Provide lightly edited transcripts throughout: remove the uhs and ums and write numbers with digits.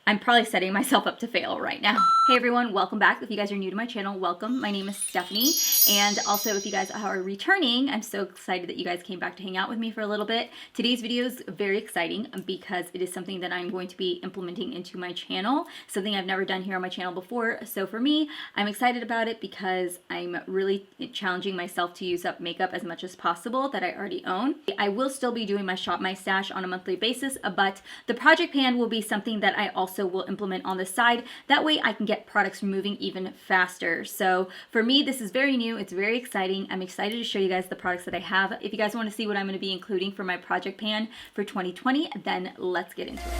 I'm probably setting myself up to fail right now. Hey everyone, welcome back. If you guys are new to my channel, welcome. My name is Stephanie. And also if you guys are returning, I'm so excited that you guys came back to hang out with me for a little bit. Today's video is very exciting because it is something that I'm going to be implementing into my channel, something I've never done here on my channel before. So for me, I'm excited about it because I'm really challenging myself to use up makeup as much as possible that I already own. I will still be doing my Shop My Stash on a monthly basis, but the project pan will be something that I also will implement on the side. That way I can get products moving even faster. So for me, this is very new. It's very exciting. I'm excited to show you guys the products that I have. If you guys want to see what I'm going to be including for my project pan for 2020, then let's get into it.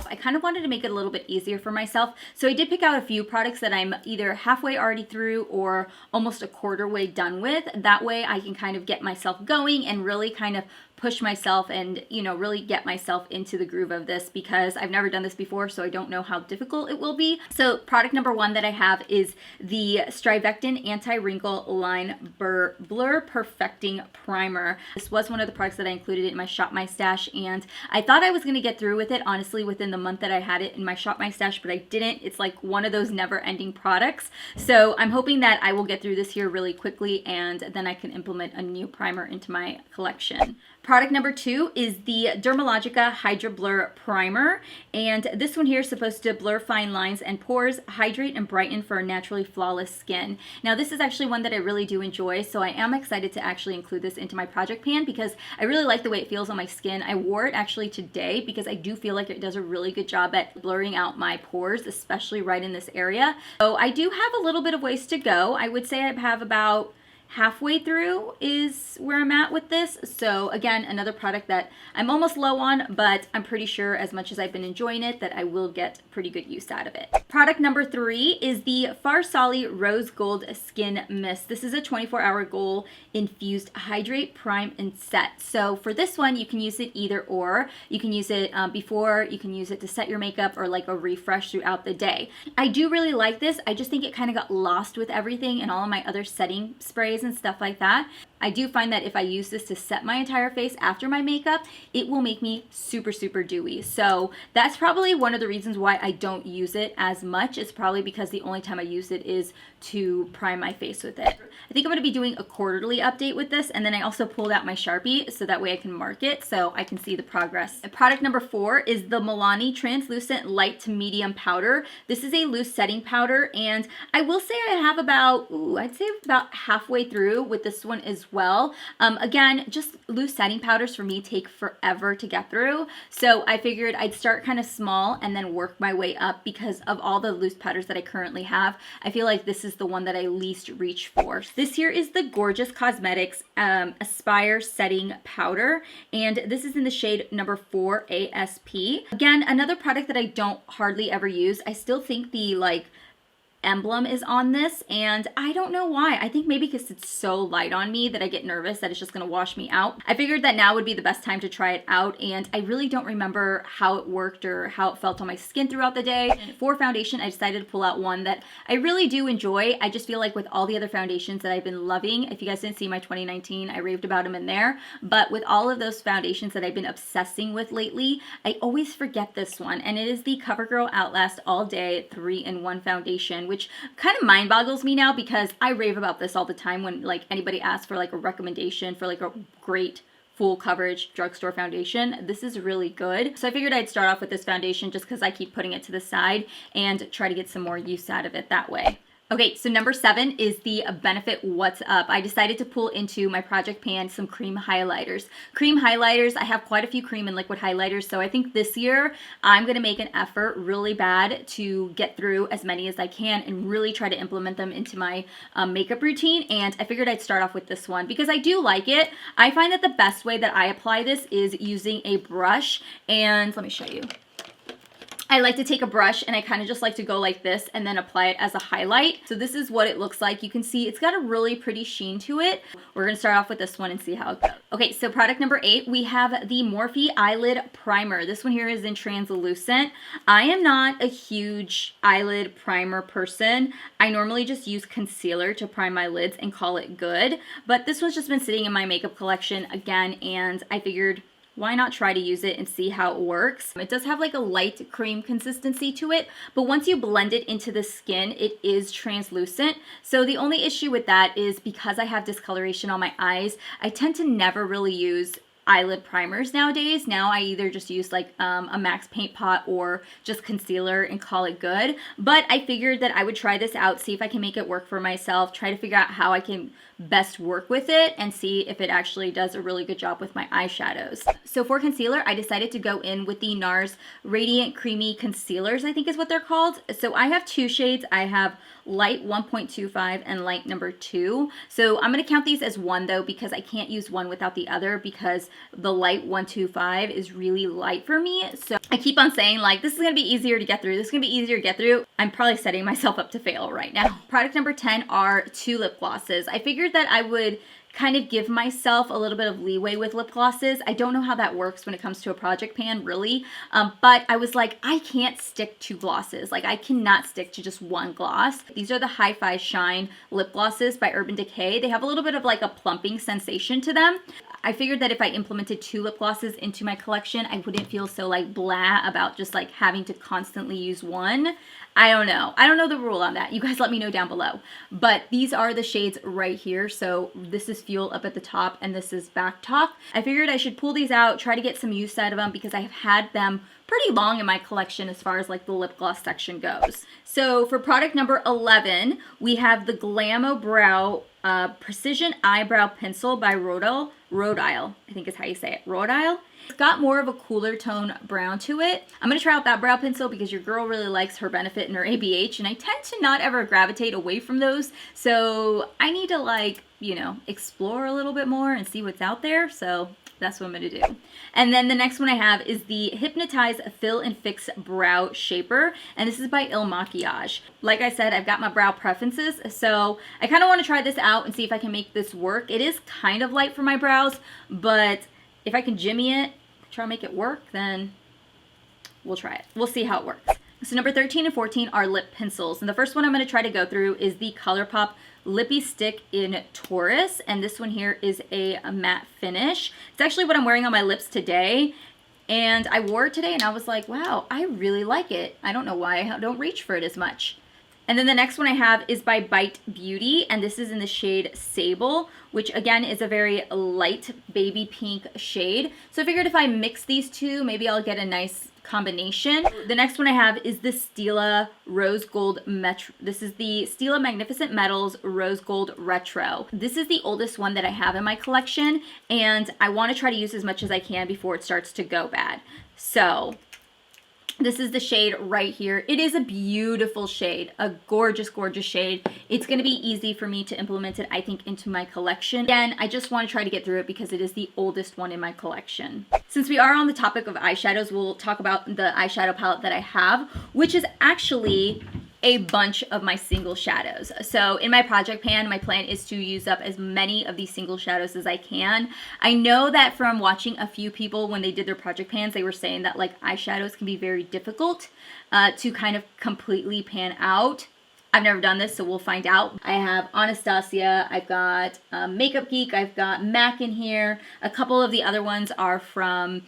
I kind of wanted to make it a little bit easier for myself. So I did pick out a few products that I'm either halfway already through or almost a quarter way done with. That way I can kind of get myself going and really kind of push myself and, you know, really get myself into the groove of this because I've never done this before, so I don't know how difficult it will be. So product number one that I have is the Strivectin Anti-Wrinkle Line Blur Perfecting Primer. This was one of the products that I included in my Shop My Stash, and I thought I was going to get through with it, honestly, within the month that I had it in my Shop My Stash, but I didn't. It's like one of those never-ending products. So I'm hoping that I will get through this here really quickly, and then I can implement a new primer into my collection. Product number two is the Dermalogica Hydra Blur Primer, and this one here is supposed to blur fine lines and pores, hydrate and brighten for a naturally flawless skin. Now this is actually one that I really do enjoy, so I am excited to actually include this into my project pan because I really like the way it feels on my skin. I wore it actually today because I do feel like it does a really good job at blurring out my pores, especially right in this area. So I do have a little bit of ways to go. I would say I have about halfway through is where I'm at with this. So again, another product that I'm almost low on, but I'm pretty sure as much as I've been enjoying it that I will get pretty good use out of it. Product number three is the Farsali Rose Gold Skin Mist. This is a 24-hour gold infused hydrate, prime, and set. So for this one, you can use it either or. You can use it before, you can use it to set your makeup or like a refresh throughout the day. I do really like this. I just think it kind of got lost with everything and all of my other setting sprays and stuff like that. I do find that if I use this to set my entire face after my makeup, it will make me super, super dewy. So that's probably one of the reasons why I don't use it as much. It's probably because the only time I use it is to prime my face with it. I think I'm going to be doing a quarterly update with this, and then I also pulled out my Sharpie so that way I can mark it so I can see the progress. Product number four is the Milani Translucent Light to Medium Powder. This is a loose setting powder, and I will say I have about, I'd say about halfway through with this one as well. Again, just loose setting powders for me take forever to get through, so I figured I'd start kind of small and then work my way up because of all the loose powders that I currently have. I feel like this is the one that I least reach for. This here is the Gorgeous Cosmetics Aspire Setting Powder, and this is in the shade number 4 ASP. Again, another product that I don't hardly ever use. I still think the like emblem is on this, and I don't know why. I think maybe because it's so light on me that I get nervous that it's just gonna wash me out. I figured that now would be the best time to try it out, and I really don't remember how it worked or how it felt on my skin throughout the day. And for foundation, I decided to pull out one that I really do enjoy. I just feel like with all the other foundations that I've been loving, if you guys didn't see my 2019, I raved about them in there, but with all of those foundations that I've been obsessing with lately, I always forget this one, and it is the Covergirl Outlast All Day 3-in-1 Foundation, which kind of mind boggles me now because I rave about this all the time when like anybody asks for like a recommendation for like a great full coverage drugstore foundation. This is really good. So I figured I'd start off with this foundation just because I keep putting it to the side and try to get some more use out of it that way. Okay, so number 7 is the Benefit What's Up. I decided to pull into my project pan some cream highlighters. Cream highlighters, I have quite a few cream and liquid highlighters, so I think this year I'm going to make an effort really bad to get through as many as I can and really try to implement them into my makeup routine, and I figured I'd start off with this one because I do like it. I find that the best way that I apply this is using a brush, and let me show you. I like to take a brush and I kind of just like to go like this and then apply it as a highlight. So this is what it looks like. You can see it's got a really pretty sheen to it. We're going to start off with this one and see how it goes. Okay, so product number 8, we have the Morphe Eyelid Primer. This one here is in translucent. I am not a huge eyelid primer person. I normally just use concealer to prime my lids and call it good. But this one's just been sitting in my makeup collection again, and I figured, why not try to use it and see how it works? It does have like a light cream consistency to it, but once you blend it into the skin, it is translucent. So the only issue with that is because I have discoloration on my eyes, I tend to never really use eyelid primers nowadays. Now I either just use like a Max Paint Pot or just concealer and call it good. But I figured that I would try this out, see if I can make it work for myself, try to figure out how I can best work with it and see if it actually does a really good job with my eyeshadows. So for concealer, I decided to go in with the NARS Radiant Creamy Concealers, I think is what they're called. So I have 2 shades. I have light 1.25 and light number 2. So I'm going to count these as one though, because I can't use one without the other, because the light 125 is really light for me. So I keep on saying like, this is going to be easier to get through. This is going to be easier to get through. I'm probably setting myself up to fail right now. Product number 10 are 2 lip glosses. I figured that I would kind of give myself a little bit of leeway with lip glosses. I don't know how that works when it comes to a project pan, really. But I was like, I can't stick to glosses. Like, I cannot stick to just one gloss. These are the Hi-Fi Shine lip glosses by Urban Decay. They have a little bit of like a plumping sensation to them. I figured that if I implemented 2 lip glosses into my collection, I wouldn't feel so like blah about just like having to constantly use one. I don't know. I don't know the rule on that. You guys let me know down below. But these are the shades right here. So this is Fuel up at the top and this is Back Talk. I figured I should pull these out, try to get some use out of them because I have had them pretty long in my collection as far as like the lip gloss section goes. So for product number 11, we have the Glamo Brow Precision Eyebrow Pencil by Rhode Isle, I think is how you say it, Rhode Isle. It's got more of a cooler tone brown to it. I'm going to try out that brow pencil because your girl really likes her Benefit and her ABH, and I tend to not ever gravitate away from those. So I need to like, you know, explore a little bit more and see what's out there. So that's what I'm going to do. And then the next one I have is the Hypnotize Fill and Fix Brow Shaper, and this is by Il Makiage. Like I said, I've got my brow preferences, so I kind of want to try this out and see if I can make this work. It is kind of light for my brows, but if I can jimmy it, try to make it work, then we'll try it. We'll see how it works. So number 13 and 14 are lip pencils. And the first one I'm going to try to go through is the Colourpop Lippie Stick in Taurus. And this one here is a matte finish. It's actually what I'm wearing on my lips today. And I wore it today and I was like, wow, I really like it. I don't know why I don't reach for it as much. And then the next one I have is by Bite Beauty, and this is in the shade Sable, which again is a very light baby pink shade. So I figured if I mix these two, maybe I'll get a nice combination. The next one I have is the Stila Rose Gold Metro. This is the Stila Magnificent Metals Rose Gold Retro. This is the oldest one that I have in my collection, and I want to try to use as much as I can before it starts to go bad. So this is the shade right here. It is a beautiful shade, a gorgeous, gorgeous shade. It's going to be easy for me to implement it, I think, into my collection. Again, I just want to try to get through it because it is the oldest one in my collection. Since we are on the topic of eyeshadows, we'll talk about the eyeshadow palette that I have, which is actually a bunch of my single shadows. So in my project pan, my plan is to use up as many of these single shadows as I can. I know that from watching a few people when they did their project pans, they were saying that like eyeshadows can be very difficult to kind of completely pan out. I've never done this, so we'll find out. I have Anastasia, I've got Makeup Geek, I've got MAC in here. A couple of the other ones are from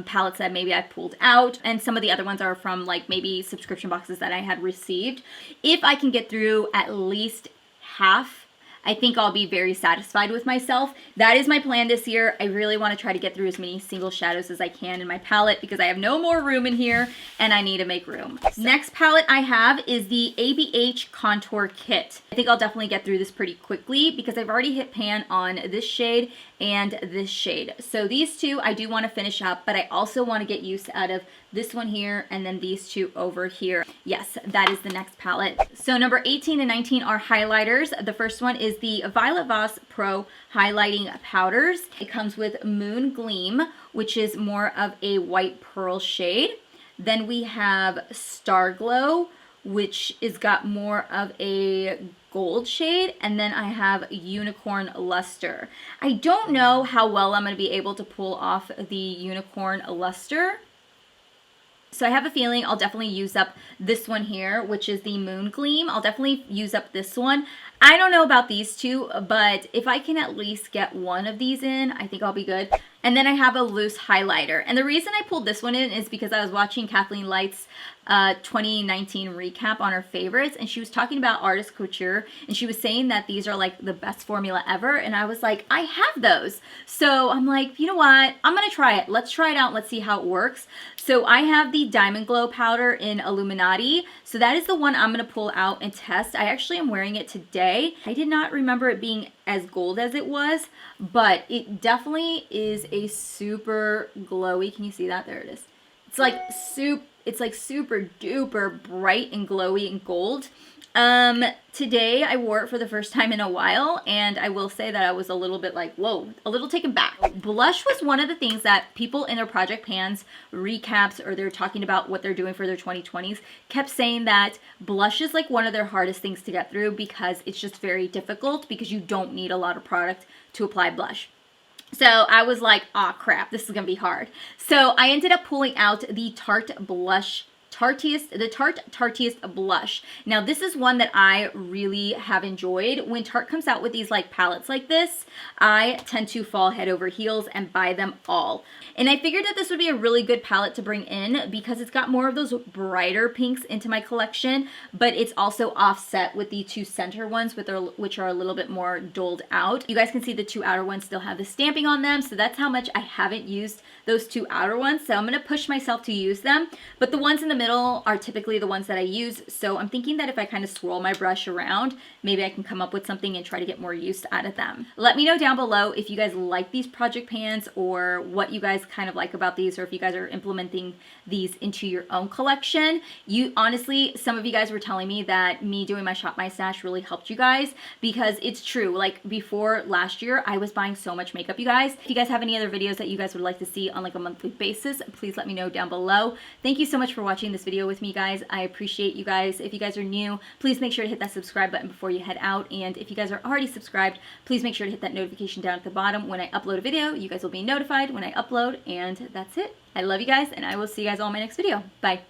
palettes that maybe I pulled out, and some of the other ones are from like maybe subscription boxes that I had received. If I can get through at least half, I think I'll be very satisfied with myself. That is my plan this year. I really want to try to get through as many single shadows as I can in my palette because I have no more room in here and I need to make room. Next palette I have is the ABH Contour Kit. I think I'll definitely get through this pretty quickly because I've already hit pan on this shade and this shade. So these two I do want to finish up, but I also want to get use out of this one here and then these two over here. Yes, that is the next palette. So number 18 and 19 are highlighters. The first one is the Violet Voss Pro Highlighting Powders. It comes with Moon Gleam, which is more of a white pearl shade. Then we have Star Glow, which is got more of a gold shade, and then I have Unicorn Luster. I don't know how well I'm going to be able to pull off the Unicorn Luster. So I have a feeling I'll definitely use up this one here, which is the Moon Gleam. I'll definitely use up this one. I don't know about these two, but if I can at least get one of these in, I think I'll be good. And then I have a loose highlighter. And the reason I pulled this one in is because I was watching Kathleen Light's 2019 recap on her favorites, and she was talking about Artist Couture, and she was saying that these are like the best formula ever, and I was like, I have those. So I'm like, you know what? I'm gonna try it. Let's try it out. Let's see how it works. So I have the Diamond Glow powder in Illuminati. So that is the one I'm gonna pull out and test. I actually am wearing it today. I did not remember it being as gold as it was, but it definitely is a super glowy. Can you see that? There it is. It's like super duper bright and glowy and gold. Today I wore it for the first time in a while, and I will say that I was a little bit like, whoa, a little taken back. Blush was one of the things that people in their Project Pans recaps, or they're talking about what they're doing for their 2020s, kept saying that blush is like one of their hardest things to get through because it's just very difficult because you don't need a lot of product to apply blush. So I was like, aw, crap, this is gonna be hard. So I ended up pulling out the Tarte Blush, the Tarte Tartiest Blush. Now this is one that I really have enjoyed. When Tarte comes out with these like palettes like this, I tend to fall head over heels and buy them all. And I figured that this would be a really good palette to bring in because it's got more of those brighter pinks into my collection, but it's also offset with the two center ones which are a little bit more dulled out. You guys can see the two outer ones still have the stamping on them, so that's how much I haven't used those two outer ones. So I'm gonna push myself to use them, but the ones in the middle are typically the ones that I use. So I'm thinking that if I kind of swirl my brush around, maybe I can come up with something and try to get more use out of them. Let me know down below if you guys like these project pans or what you guys kind of like about these, or if you guys are implementing these into your own collection. Honestly, some of you guys were telling me that me doing my Shop My Stash really helped you guys, because it's true. Like before last year, I was buying so much makeup, you guys. If you guys have any other videos that you guys would like to see on like a monthly basis, please let me know down below. Thank you so much for watching this video with me, guys. I appreciate you guys. If you guys are new, please make sure to hit that subscribe button before you head out. And if you guys are already subscribed, please make sure to hit that notification down at the bottom. When I upload a video, you guys will be notified when I upload. And that's it. I love you guys, and I will see you guys all in my next video. Bye.